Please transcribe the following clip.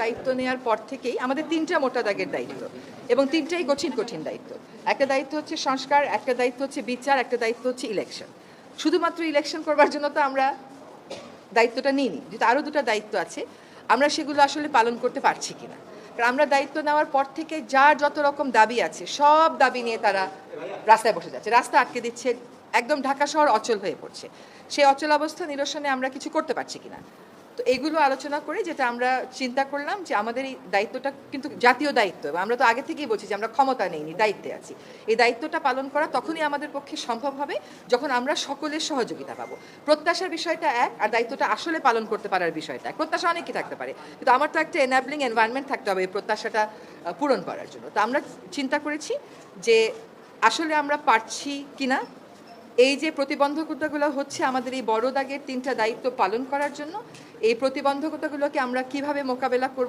দায়িত্ব নেওয়ার পর থেকেই আমাদের তিনটা মোটা দাগের দায়িত্ব এবং তিনটাই কঠিন কঠিন দায়িত্ব। একটা দায়িত্ব হচ্ছে সংস্কার, একটা দায়িত্ব হচ্ছে বিচার, একটা দায়িত্ব হচ্ছে ইলেকশন। শুধুমাত্র ইলেকশন করবার জন্য তো আমরা দায়িত্বটা নিইনি, যেহেতু আরও দুটো দায়িত্ব আছে, আমরা সেগুলো আসলে পালন করতে পারছি কিনা। কারণ আমরা দায়িত্ব নেওয়ার পর থেকে যার যত রকম দাবি আছে সব দাবি নিয়ে তারা রাস্তায় বসে যাচ্ছে, রাস্তা আটকে দিচ্ছে, একদম ঢাকা শহর অচল হয়ে পড়ছে। সেই অচল অবস্থা নিরসনে আমরা কিছু করতে পারছি কিনা। তো এগুলো আলোচনা করে যেটা আমরা চিন্তা করলাম যে আমাদের এই দায়িত্বটা কিন্তু জাতীয় দায়িত্ব, এবং আমরা তো আগে থেকেই বলছি যে আমরা ক্ষমতা নেইনি, দায়িত্বে আছি। এই দায়িত্বটা পালন করা তখনই আমাদের পক্ষে সম্ভব হবে যখন আমরা সকলের সহযোগিতা পাবো। প্রত্যাশার বিষয়টা এক, আর দায়িত্বটা আসলে পালন করতে পারার বিষয়টা এক। প্রত্যাশা অনেকই থাকতে পারে, কিন্তু আমার তো একটা এনাবলিং এনভায়রনমেন্ট থাকতে হবে এই প্রত্যাশাটা পূরণ করার জন্য। তো আমরা চিন্তা করেছি যে আসলে আমরা পারছি কিনা, এই যে প্রতিবন্ধকতাগুলো হচ্ছে আমাদের এই বড় দাগের তিনটা দায়িত্ব পালন করার জন্য, এই প্রতিবন্ধকতাগুলোকে আমরা কিভাবে মোকাবেলা করব।